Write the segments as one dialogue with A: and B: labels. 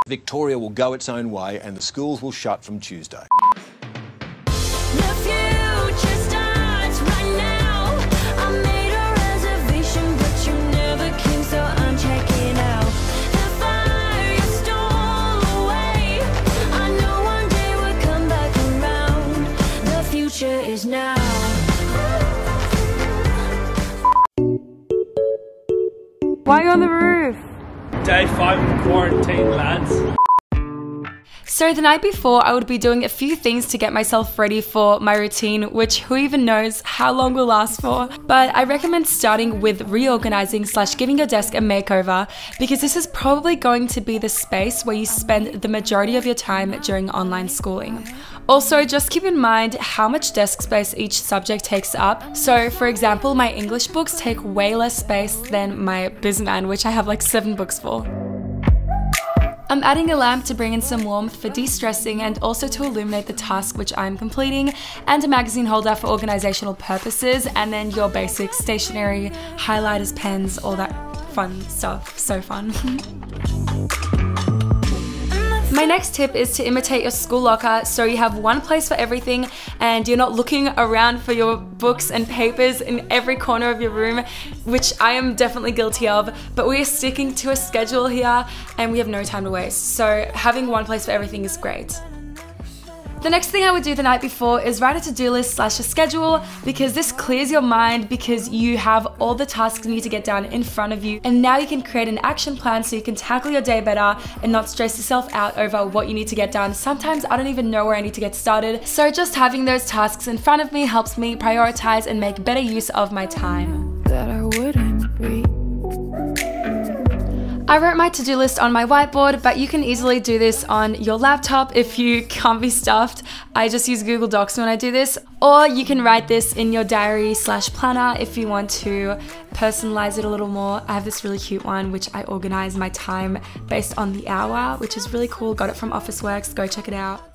A: Victoria will go its own way and the schools will shut from Tuesday.
B: Now. Why are you on the roof?
C: Day 5 of quarantine, lads.
B: So the night before, I would be doing a few things to get myself ready for my routine, which who even knows how long will last for. But I recommend starting with reorganizing / giving your desk a makeover, because this is probably going to be the space where you spend the majority of your time during online schooling. Also, just keep in mind how much desk space each subject takes up. So for example, my English books take way less space than my Bizman, which I have like 7 books for. I'm adding a lamp to bring in some warmth for de-stressing and also to illuminate the task which I'm completing, and a magazine holder for organizational purposes, and then your basic stationery, highlighters, pens, all that fun stuff. So fun. My next tip is to imitate your school locker, so you have one place for everything and you're not looking around for your books and papers in every corner of your room, which I am definitely guilty of, but we are sticking to a schedule here and we have no time to waste, so having one place for everything is great. The next thing I would do the night before is write a to-do list / a schedule, because this clears your mind because you have all the tasks you need to get done in front of you, and now you can create an action plan so you can tackle your day better and not stress yourself out over what you need to get done. Sometimes I don't even know where I need to get started, so just having those tasks in front of me helps me prioritize and make better use of my time. That I wouldn't be. I wrote my to-do list on my whiteboard, but you can easily do this on your laptop if you can't be stuffed. I just use Google Docs when I do this, or you can write this in your diary / planner if you want to personalize it a little more. I have this really cute one which I organize my time based on the hour, which is really cool. Got it from Officeworks, go check it out.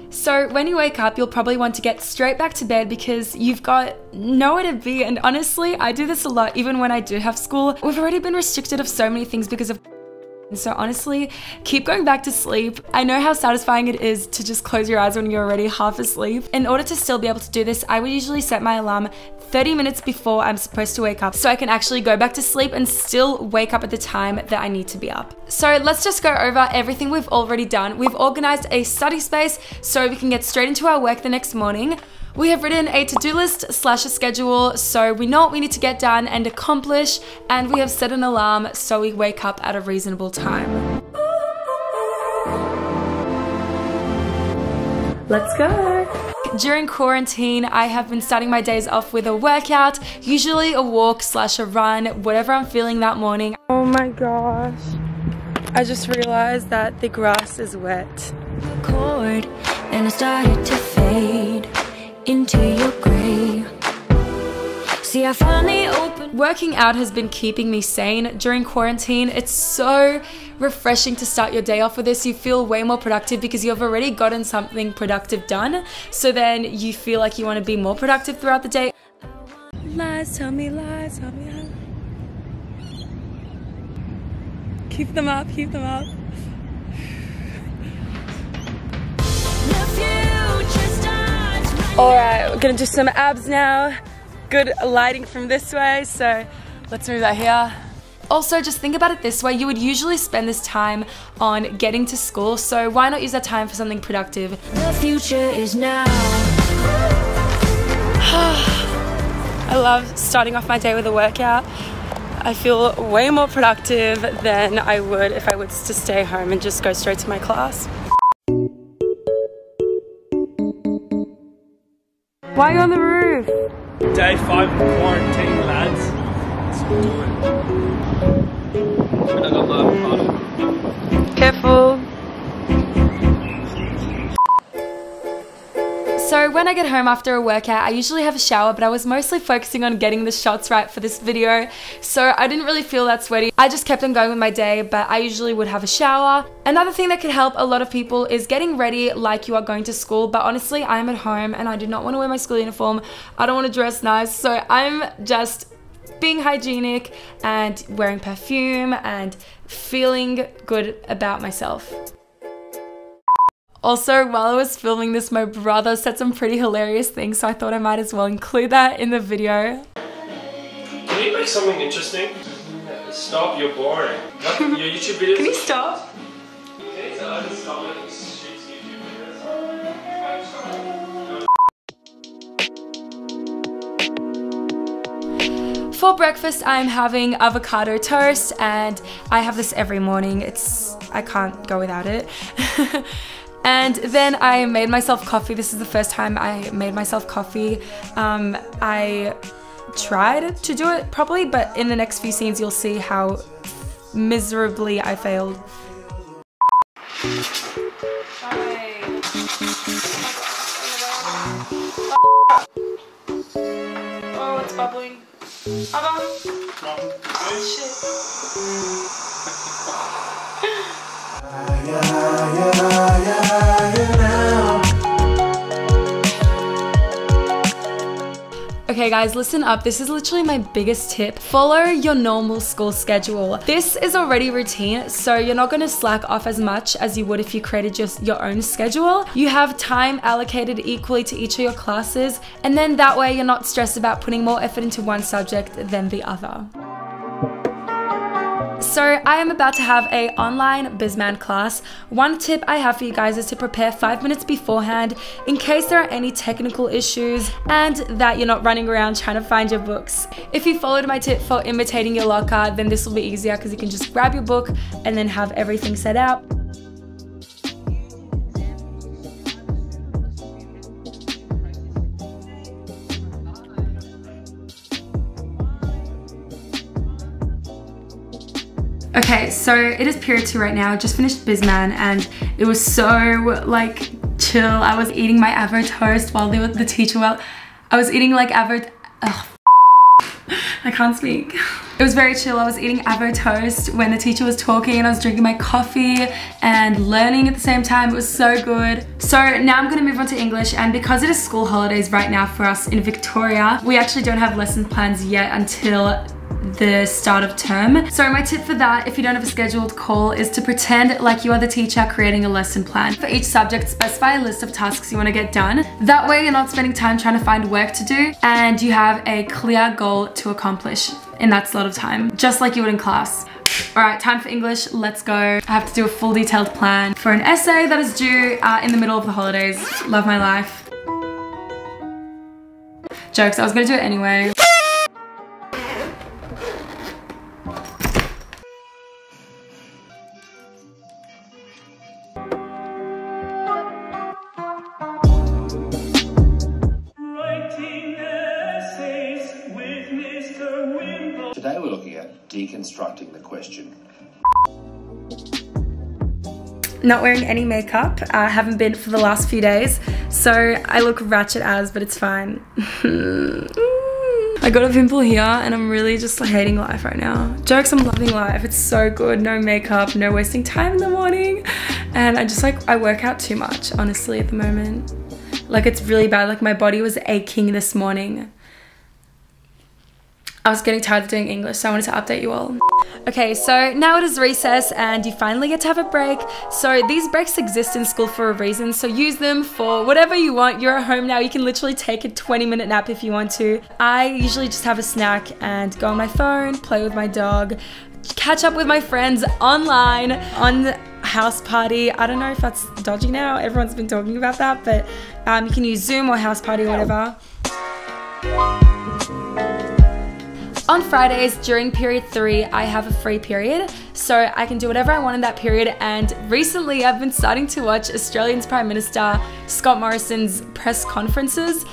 B: So when you wake up, you'll probably want to get straight back to bed because you've got nowhere to be, and honestly, I do this a lot even when I do have school. We've already been restricted of so many things because of so honestly, keep going back to sleep. I know how satisfying it is to just close your eyes when you're already half asleep. In order to still be able to do this, I would usually set my alarm 30 minutes before I'm supposed to wake up so I can actually go back to sleep and still wake up at the time that I need to be up. So let's just go over everything we've already done. We've organized a study space so we can get straight into our work the next morning. We have written a to-do list / a schedule so we know what we need to get done and accomplish, and we have set an alarm so we wake up at a reasonable time. Let's go! During quarantine, I have been starting my days off with a workout, usually a walk / a run, whatever I'm feeling that morning. Oh my gosh, I just realized that the grass is wet. And it started to fade into your gray. See, I finally opened. Working out has been keeping me sane during quarantine. It's so refreshing to start your day off with this. You feel way more productive because you've already gotten something productive done. So then you feel like you want to be more productive throughout the day. Lies, tell me lies, tell me lies. Keep them up, keep them up. Alright, we're gonna do some abs now. Good lighting from this way, so let's move that here. Also, just think about it this way, you would usually spend this time on getting to school, so why not use that time for something productive? The future is now. I love starting off my day with a workout. I feel way more productive than I would if I was to stay home and just go straight to my class. Why are you on the roof?
C: Day 5 of quarantine, lads. I got my
B: Careful. So when I get home after a workout, I usually have a shower, but I was mostly focusing on getting the shots right for this video, so I didn't really feel that sweaty. I just kept on going with my day, but I usually would have a shower. Another thing that could help a lot of people is getting ready like you are going to school, but honestly, I'm at home and I do not want to wear my school uniform. I don't want to dress nice, so I'm just being hygienic and wearing perfume and feeling good about myself. Also, while I was filming this, my brother said some pretty hilarious things, so I thought I might as well include that in the video.
C: Can you make something interesting? Stop, you're boring. Like, your YouTube videos.
B: Can you stop?
C: Okay, so I just stop making shit YouTube videos.
B: For breakfast, I'm having avocado toast, and I have this every morning. I can't go without it. And then I made myself coffee. This is the first time I made myself coffee. I tried to do it properly, but in the next few scenes you'll see how miserably I failed. Oh, it's bubbling. Oh, shit. Okay guys, listen up. This is literally my biggest tip. Follow your normal school schedule. This is already routine, so you're not going to slack off as much as you would if you created just your own schedule. You have time allocated equally to each of your classes, and then that way you're not stressed about putting more effort into one subject than the other. So I am about to have an online BizMan class. One tip I have for you guys is to prepare 5 minutes beforehand in case there are any technical issues and that you're not running around trying to find your books. If you followed my tip for imitating your locker, then this will be easier because you can just grab your book and then have everything set out. Okay, so it is period 2 right now. Just finished BizMan and it was so like chill. I was eating my avo toast while the teacher, I was eating like I can't speak. It was very chill. I was eating avo toast when the teacher was talking and I was drinking my coffee and learning at the same time. It was so good. So now I'm gonna move on to English, and because it is school holidays right now for us in Victoria, we actually don't have lesson plans yet until the start of term. So my tip for that, if you don't have a scheduled call, is to pretend like you are the teacher creating a lesson plan. For each subject, specify a list of tasks you want to get done. That way you're not spending time trying to find work to do and you have a clear goal to accomplish in that slot of time, just like you would in class. Alright, time for English, let's go. I have to do a full detailed plan for an essay that is due in the middle of the holidays. Love my life. Jokes, I was gonna do it anyway.
D: Today we're looking at deconstructing the question.
B: Not wearing any makeup. I haven't been for the last few days, so I look ratchet as, but it's fine. I got a pimple here and I'm really just hating life right now. Jokes, I'm loving life. It's so good. No makeup, no wasting time in the morning. And I work out too much, honestly, at the moment. Like, it's really bad. Like, my body was aching this morning. I was getting tired of doing English, so I wanted to update you all. Okay, so now it is recess and you finally get to have a break. So these breaks exist in school for a reason, so use them for whatever you want. You're at home now, you can literally take a 20-minute nap if you want to. I usually just have a snack and go on my phone, play with my dog, catch up with my friends online on House Party. I don't know if that's dodgy now, everyone's been talking about that, but you can use Zoom or House Party or whatever. On Fridays during period 3, I have a free period, so I can do whatever I want in that period. And recently I've been starting to watch Australian's Prime Minister Scott Morrison's press conferences.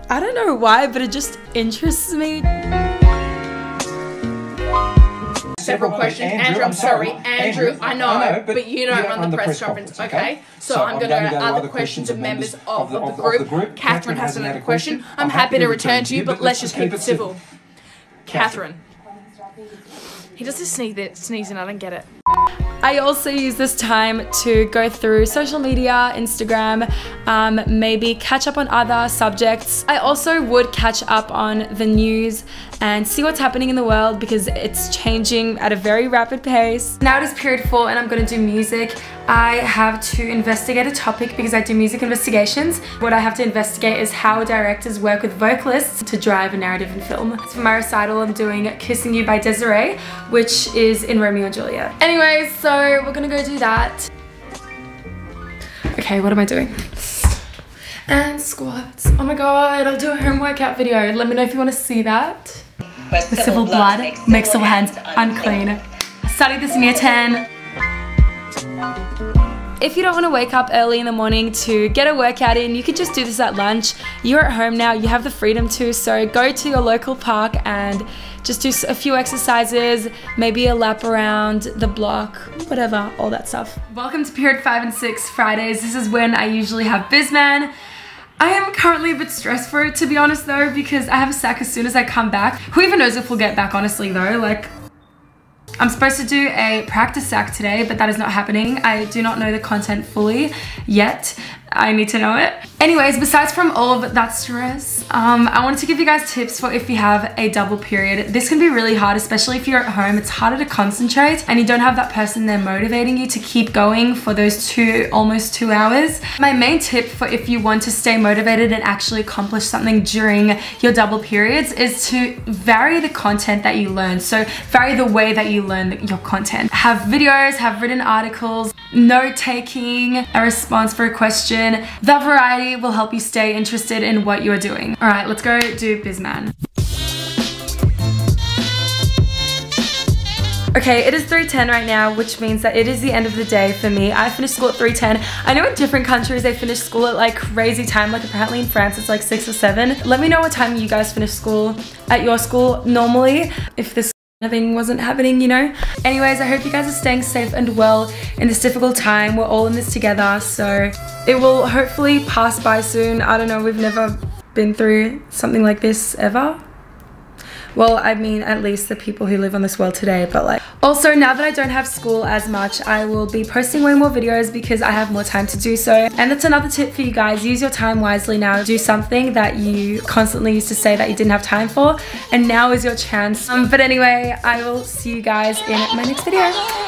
B: I don't know why, but it just interests me.
E: Several questions. Andrew, I'm sorry. Andrew, I know, but you don't run the press conference, okay? So I'm going to go other questions of members of the group. Catherine has another question. I'm happy to return to you, but let's just keep it civil. Catherine. He does this sneeze and I don't get it.
B: I also use this time to go through social media, Instagram, maybe catch up on other subjects. I also would catch up on the news and see what's happening in the world because it's changing at a very rapid pace. Now it is period 4 and I'm gonna do music. I have to investigate a topic because I do music investigations. What I have to investigate is how directors work with vocalists to drive a narrative in film. For my recital, I'm doing Kissing You by Desiree, which is in Romeo and Juliet. Anyways, so we're gonna go do that. Okay, what am I doing? And squats. Oh my god, I'll do a home workout video. Let me know if you want to see that. The civil blood makes civil hands unclean. I studied this in year 10. If you don't want to wake up early in the morning to get a workout in, you could just do this at lunch. You're at home now, you have the freedom to, so go to your local park and just do a few exercises, maybe a lap around the block, whatever, all that stuff. Welcome to period 5 and 6 Fridays. This is when I usually have Bizman. I am currently a bit stressed for it, to be honest though, because I have a sack as soon as I come back. Who even knows if we'll get back, honestly though, like, I'm supposed to do a practice sack today, but that is not happening. I do not know the content fully yet. I need to know it. Anyways, besides from all of that stress, I wanted to give you guys tips for if you have a double period. This can be really hard, especially if you're at home. It's harder to concentrate and you don't have that person there motivating you to keep going for those almost 2 hours. My main tip for if you want to stay motivated and actually accomplish something during your double periods is to vary the content that you learn. So vary the way that you learn your content. Have videos, have written articles, note taking, a response for a question. That variety will help you stay interested in what you're doing. All right, let's go do Bizman. Okay, it is 3:10 right now, which means that it is the end of the day for me. I finished school at 3:10. I know in different countries they finish school at like crazy time, like apparently in France it's like 6 or 7. Let me know what time you guys finish school at your school normally, if this thing wasn't happening, you know. Anyways, I hope you guys are staying safe and well in this difficult time. We're all in this together, so it will hopefully pass by soon. I don't know, we've never been through something like this ever. Well, I mean, at least the people who live on this world today, but like. Also, now that I don't have school as much, I will be posting way more videos because I have more time to do so. And that's another tip for you guys. Use your time wisely now. Do something that you constantly used to say that you didn't have time for. And now is your chance. But anyway, I will see you guys in my next video.